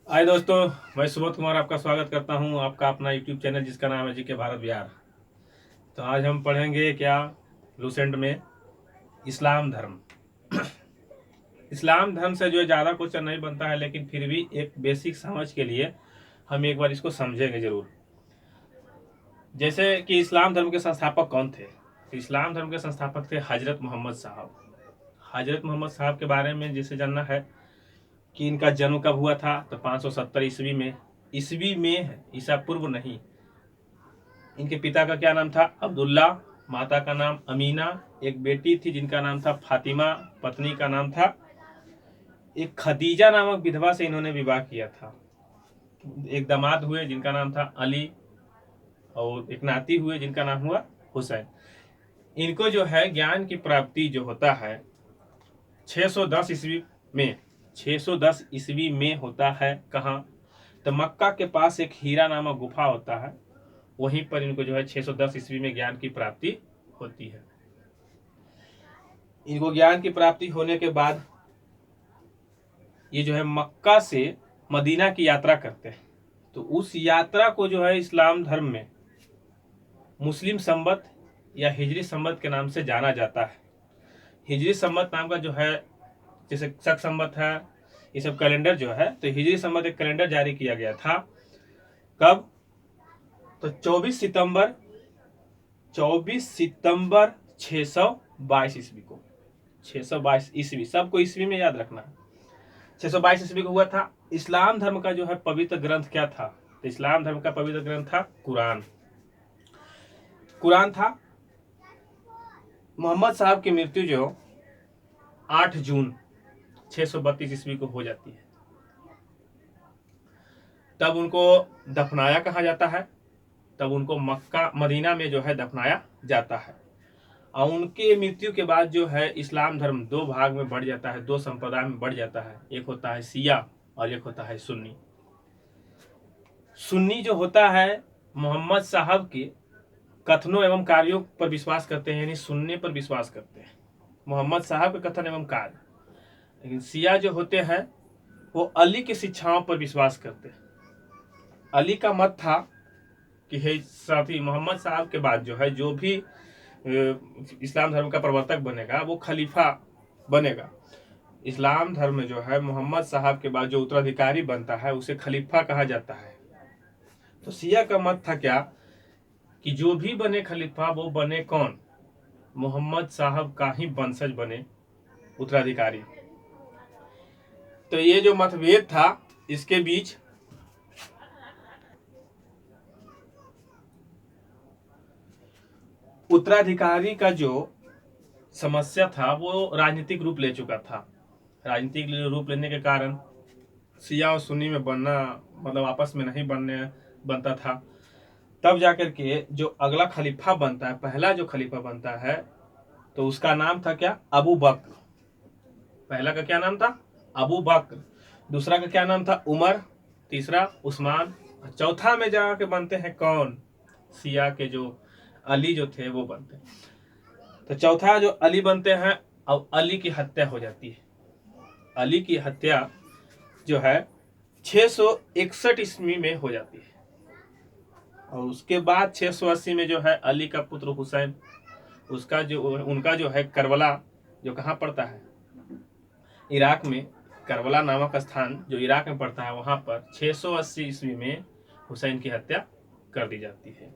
हाय दोस्तों, मैं सुबोध कुमार आपका स्वागत करता हूं आपका अपना यूट्यूब चैनल जिसका नाम है जी के भारत बिहार। तो आज हम पढ़ेंगे क्या लूसेंट में इस्लाम धर्म। इस्लाम धर्म से जो है ज़्यादा क्वेश्चन नहीं बनता है, लेकिन फिर भी एक बेसिक समझ के लिए हम एक बार इसको समझेंगे ज़रूर। जैसे कि इस्लाम धर्म के संस्थापक कौन थे, तो इस्लाम धर्म के संस्थापक थे हजरत मोहम्मद साहब। हजरत मोहम्मद साहब के बारे में जिसे जानना है कि इनका जन्म कब हुआ था, तो 570 ईस्वी में। ईस्वी में है, ईसा पूर्व नहीं। इनके पिता का क्या नाम था? अब्दुल्ला। माता का नाम अमीना। एक बेटी थी जिनका नाम था फातिमा। पत्नी का नाम था एक खदीजा नामक विधवा से इन्होंने विवाह किया था। एक दामाद हुए जिनका नाम था अली, और एक नाती हुए जिनका नाम हुआ हुसैन। इनको जो है ज्ञान की प्राप्ति जो होता है 610 ईस्वी में। 610 ईस्वी में होता है कहाँ? तो मक्का के पास एक हीरा नामक गुफा होता है, वहीं पर इनको जो है 610 ईस्वी में ज्ञान की प्राप्ति होती है। इनको ज्ञान की प्राप्ति होने के बाद ये जो है मक्का से मदीना की यात्रा करते हैं। तो उस यात्रा को जो है इस्लाम धर्म में मुस्लिम संवत या हिजरी संवत के नाम से जाना जाता है। हिजरी संवत नाम का जो है, जैसे शक संवत है, ये सब कैलेंडर जो है, तो हिजरी संवत एक कैलेंडर जारी किया गया था। कब? तो 24 सितंबर 622 ईस्वी को। 622 ईस्वी, सबको ईस्वी में याद रखना है। 622 ईस्वी को हुआ था। इस्लाम धर्म का जो है पवित्र ग्रंथ क्या था? तो इस्लाम धर्म का पवित्र ग्रंथ था कुरान। कुरान था। मोहम्मद साहब की मृत्यु जो 8 जून 632 ईस्वी को हो जाती है। तब उनको दफनाया कहा जाता है? तब उनको मक्का मदीना में जो है दफनाया जाता है। और उनके मृत्यु के बाद जो है इस्लाम धर्म दो भाग में बढ़ जाता है, दो संप्रदाय में बढ़ जाता है। एक होता है शिया और एक होता है सुन्नी। सुन्नी जो होता है मोहम्मद साहब के कथनों एवं कार्यों पर विश्वास करते हैं, यानी सुनने पर विश्वास करते हैं मोहम्मद साहब के कथन एवं कार्य। लेकिन शिया जो होते हैं वो अली की शिक्षाओं पर विश्वास करते हैं। अली का मत था कि हे साथी, मोहम्मद साहब के बाद जो है जो भी इस्लाम धर्म का प्रवर्तक बनेगा वो खलीफा बनेगा। इस्लाम धर्म में जो है मोहम्मद साहब के बाद जो उत्तराधिकारी बनता है उसे खलीफा कहा जाता है। तो शिया का मत था क्या कि जो भी बने खलीफा वो बने कौन? मोहम्मद साहब का ही वंशज बने उत्तराधिकारी। तो ये जो मतभेद था इसके बीच उत्तराधिकारी का जो समस्या था वो राजनीतिक रूप ले चुका था। राजनीतिक रूप लेने के कारण शिया और सुन्नी में बनना, मतलब आपस में नहीं बनता था। तब जाकर के जो अगला खलीफा बनता है, पहला जो खलीफा बनता है, तो उसका नाम था क्या? अबू बकर। पहला का क्या नाम था? अबू बकर। दूसरा का क्या नाम था? उमर। तीसरा उस्मान। चौथा में जाके बनते हैं कौन? शिया के जो अली जो थे वो बनते हैं। तो चौथा जो अली बनते हैं, अब अली की हत्या हो जाती है। अली की हत्या जो है 661 ईस्वी में हो जाती है। और उसके बाद 680 में जो है अली का पुत्र हुसैन, उनका जो है करबला, जो कहाँ पड़ता है? इराक में। करबला नामक स्थान जो इराक में पड़ता है, वहां पर 680 ईस्वी में हुसैन की हत्या कर दी जाती है।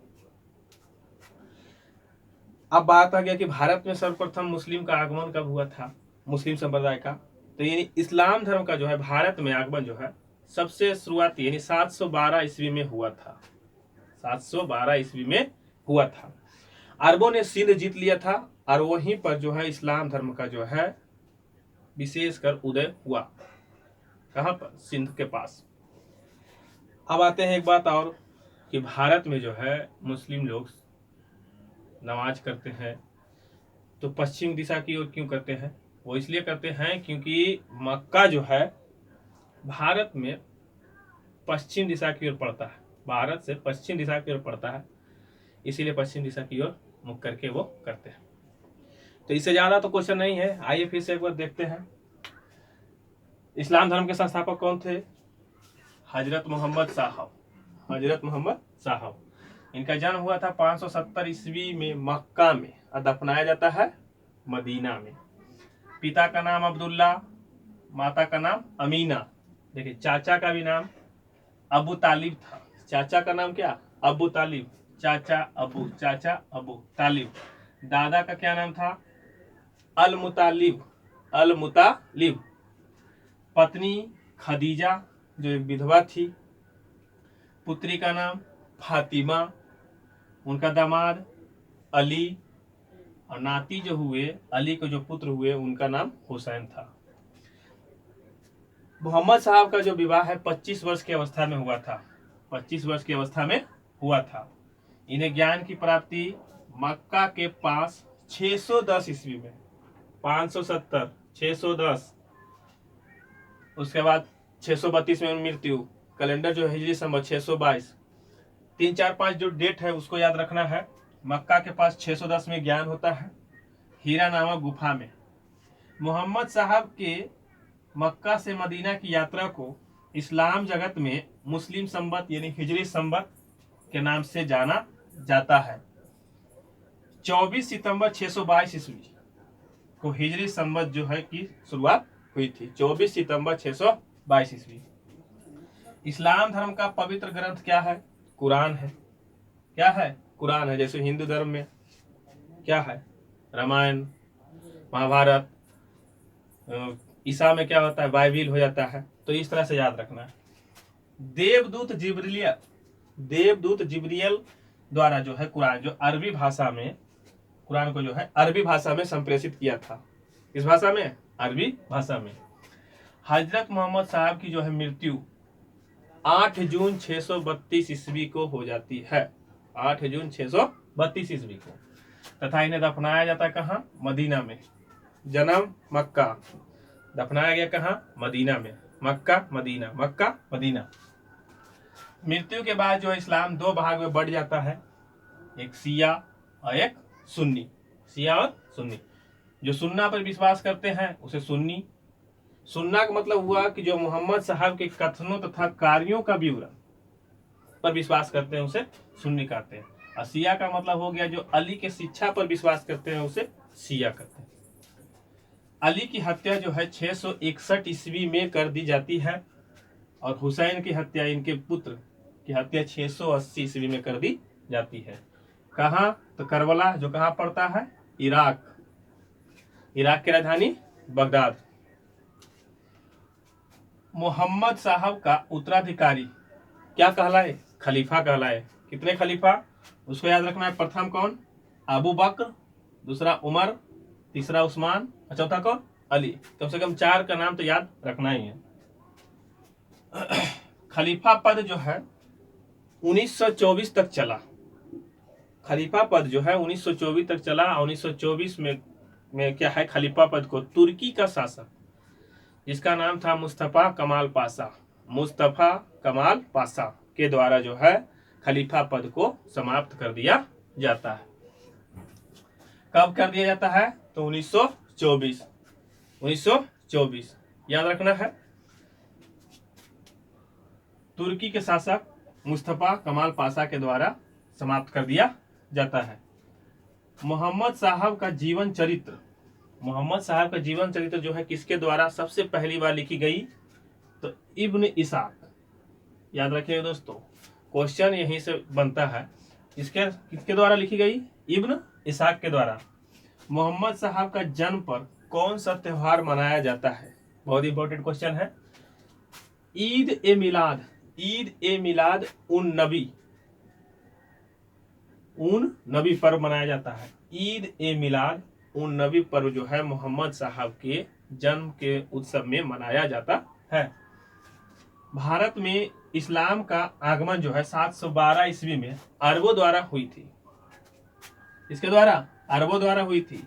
अब बात आ गया कि भारत में सर्वप्रथम मुस्लिम का आगमन कब हुआ था, मुस्लिम संप्रदाय का। तो यानी इस्लाम धर्म का जो है भारत में आगमन जो है सबसे शुरुआती यानी 712 ईस्वी में हुआ था। 712 ईस्वी में हुआ था। अरबों ने सिंध जीत लिया था और वहीं पर जो है इस्लाम धर्म का जो है विशेषकर उदय हुआ। कहां पर? सिंध के पास। अब आते हैं एक बात और कि भारत में जो है मुस्लिम लोग नमाज करते हैं तो पश्चिम दिशा की ओर क्यों करते हैं? वो इसलिए करते हैं क्योंकि मक्का जो है भारत में पश्चिम दिशा की ओर पड़ता है। भारत से पश्चिम दिशा की ओर पड़ता है, इसीलिए पश्चिम दिशा की ओर मुख करके वो करते हैं। तो इससे ज्यादा तो क्वेश्चन नहीं है। आइए फिर से एक बार देखते हैं इस्लाम धर्म के संस्थापक कौन थे। हजरत मोहम्मद साहब, हजरत मोहम्मद साहब। इनका जन्म हुआ था 570 ईस्वी में मक्का में और दफनाया जाता है मदीना में। पिता का नाम अब्दुल्ला, माता का नाम अमीना। देखिए चाचा का भी नाम अबू तालिब था। चाचा का नाम क्या? अबू तालिब। चाचा अबू तालिब। दादा का क्या नाम था? अल मुतालिब, अल मुतालिब। पत्नी खदीजा जो एक विधवा थी। पुत्री का नाम फातिमा। उनका दामाद अली, और नाती जो हुए, अली के जो पुत्र हुए, उनका नाम हुसैन था। मोहम्मद साहब का जो विवाह है 25 वर्ष की अवस्था में हुआ था। 25 वर्ष की अवस्था में हुआ था। इन्हें ज्ञान की प्राप्ति मक्का के पास 610 ईस्वी में, 570, 610, उसके बाद 632 में मृत्यु। कैलेंडर जो हिजरी संवत 622। 3, 4, 5 जो डेट है उसको याद रखना है। मक्का के पास 610 में ज्ञान होता है, हीरा नामक गुफा में। मोहम्मद साहब के मक्का से मदीना की यात्रा को इस्लाम जगत में मुस्लिम संवत यानी हिजरी संवत के नाम से जाना जाता है। 24 सितंबर 622 ईस्वी को हिजरी संवत जो है की शुरुआत हुई थी। 24 सितंबर 622 ईस्वी। इस्लाम धर्म का पवित्र ग्रंथ क्या है? कुरान है। क्या है? कुरान है। जैसे हिंदू धर्म में क्या है? रामायण, महाभारत। ईसा में क्या होता है? बाइबिल हो जाता है। तो इस तरह से याद रखना है। देवदूत जिब्रियल द्वारा जो है कुरान, जो अरबी भाषा में, कुरान को जो है अरबी भाषा में संप्रेषित किया था। किस भाषा में? अरबी भाषा में। हजरत मोहम्मद साहब की जो है मृत्यु 8 जून 632 ईस्वी को हो जाती है। 8 जून 632 ईस्वी को। तथा इन्हें दफनाया जाता है कहाँ? मदीना में। जन्म मक्का, दफनाया गया कहाँ? मदीना में। Mecca Medina, Mecca Medina. मृत्यु के बाद जो इस्लाम 2 भाग में बढ़ जाता है, एक शिया और एक सुन्नी। शिया और सुन्नी। जो सुन्ना पर विश्वास करते हैं उसे सुन्नी। सुन्ना का मतलब हुआ कि जो मोहम्मद साहब के कथनों तथा कार्यों का विवरण पर विश्वास करते हैं उसे सुन्नी कहते हैं। और शिया का मतलब हो गया जो अली के शिक्षा पर विश्वास करते हैं उसे शिया कहते हैं। अली की हत्या जो है 661 ईस्वी में कर दी जाती है, और हुसैन की हत्या, इनके पुत्र की हत्या 680 ईस्वी में कर दी जाती है। कहाँ? तो करबला, जो कहाँ पड़ता है? इराक। इराक की राजधानी बगदाद। मोहम्मद साहब का उत्तराधिकारी क्या कहलाए? खलीफा कहलाए। कितने खलीफा? उसको याद रखना है। प्रथम कौन? अबू बकर, दूसरा उमर, तीसरा उस्मान, और चौथा कौन? अली। कम से कम 4 का नाम तो याद रखना ही है। खलीफा पद जो है 1924 तक चला। खलीफा पद जो है 1924 तक चला। 1924 में क्या है? खलीफा पद को तुर्की का शासक, जिसका नाम था मुस्तफा कमाल पाशा, मुस्तफा कमाल पाशा के द्वारा जो है खलीफा पद को समाप्त कर दिया जाता है। कब कर दिया जाता है? तो 1924। 1924 याद रखना है। तुर्की के शासक मुस्तफा कमाल पाशा के द्वारा समाप्त कर दिया जाता है। मोहम्मद साहब का जीवन चरित्र, मोहम्मद साहब का जीवन चरित्र जो है किसके द्वारा सबसे पहली बार लिखी गई? तो इब्न इसाक। याद रखिएगा दोस्तों, क्वेश्चन यहीं से बनता है। किसके द्वारा लिखी गई? इब्न इसाक के द्वारा। मोहम्मद साहब का जन्म पर कौन सा त्योहार मनाया जाता है? बहुत इंपॉर्टेंट क्वेश्चन है। ईद ए मिलाद, ईद ए मिलाद उन नबी पर्व मनाया जाता है। ईद ए मिलाद उन नबी पर्व जो है मोहम्मद साहब के जन्म के उत्सव में मनाया जाता है। भारत में इस्लाम का आगमन जो है 712 ईस्वी में अरबों द्वारा हुई थी। इसके द्वारा? अरबों द्वारा हुई थी।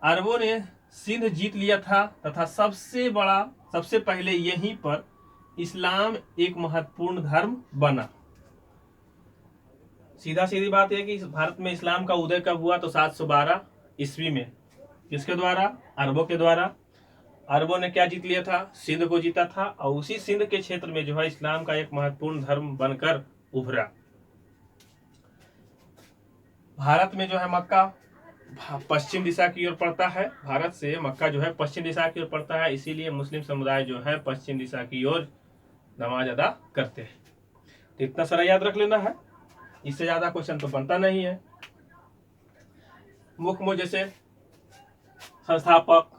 अरबों ने सिंध जीत लिया था तथा सबसे पहले यहीं पर इस्लाम एक महत्वपूर्ण धर्म बना। सीधा सीधी बात है कि भारत में इस्लाम का उदय कब हुआ? तो 712 ईस्वी में। किसके द्वारा? अरबों के द्वारा। अरबों ने क्या जीत लिया था, सिंध को जीता था, और उसी सिंध के क्षेत्र में जो है इस्लाम का एक महत्वपूर्ण धर्म बनकर उभरा। भारत में जो है मक्का पश्चिम दिशा की ओर पड़ता है, भारत से मक्का जो है पश्चिम दिशा की ओर पड़ता है, इसीलिए मुस्लिम समुदाय जो है पश्चिम दिशा की ओर नमाज अदा करते हैं। तो इतना सारा याद रख लेना है, इससे ज्यादा क्वेश्चन तो बनता नहीं है। मुख्य जैसे संस्थापक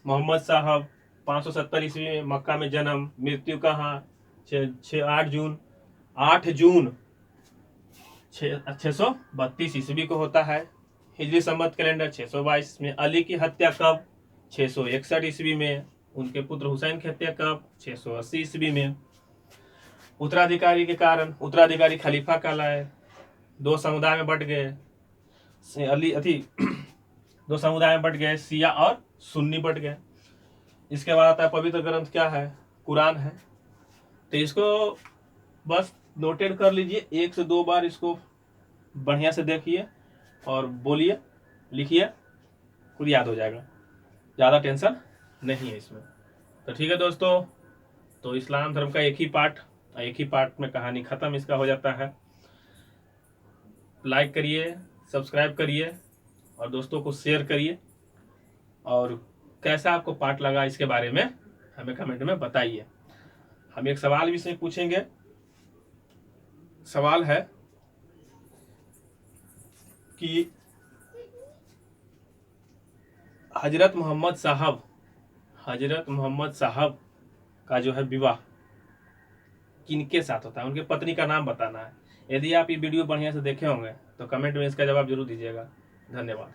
मोहम्मद साहब, 570 ईस्वी में मक्का में जन्म, मृत्यु कहाँ 8 जून 632 ईस्वी को होता है। हिजरी संवत कैलेंडर 622 में। अली की हत्या कब, 661 ईस्वी में। उनके पुत्र हुसैन की हत्या कब, 680 ईस्वी में। उत्तराधिकारी के कारण उत्तराधिकारी खलीफा कहलाए, दो समुदाय में बट गए, दो समुदाय में बट गए, शिया और सुन्नी बट गए। इसके बाद आता है पवित्र ग्रंथ क्या है, कुरान है। तो इसको बस नोटेड कर लीजिए, 1 से 2 बार इसको बढ़िया से देखिए और बोलिए, लिखिए, खुद याद हो जाएगा, ज़्यादा टेंशन नहीं है इसमें। तो ठीक है दोस्तों, तो इस्लाम धर्म का एक ही पार्ट में कहानी ख़त्म इसका हो जाता है। लाइक करिए, सब्सक्राइब करिए और दोस्तों को शेयर करिए, और कैसा आपको पार्ट लगा इसके बारे में हमें कमेंट में बताइए। हम एक सवाल भी इसमें पूछेंगे। सवाल है कि हजरत मोहम्मद साहब का जो है विवाह किनके साथ होता है, उनके पत्नी का नाम बताना है। यदि आप ये वीडियो बढ़िया से देखे होंगे तो कमेंट में इसका जवाब जरूर दीजिएगा। धन्यवाद।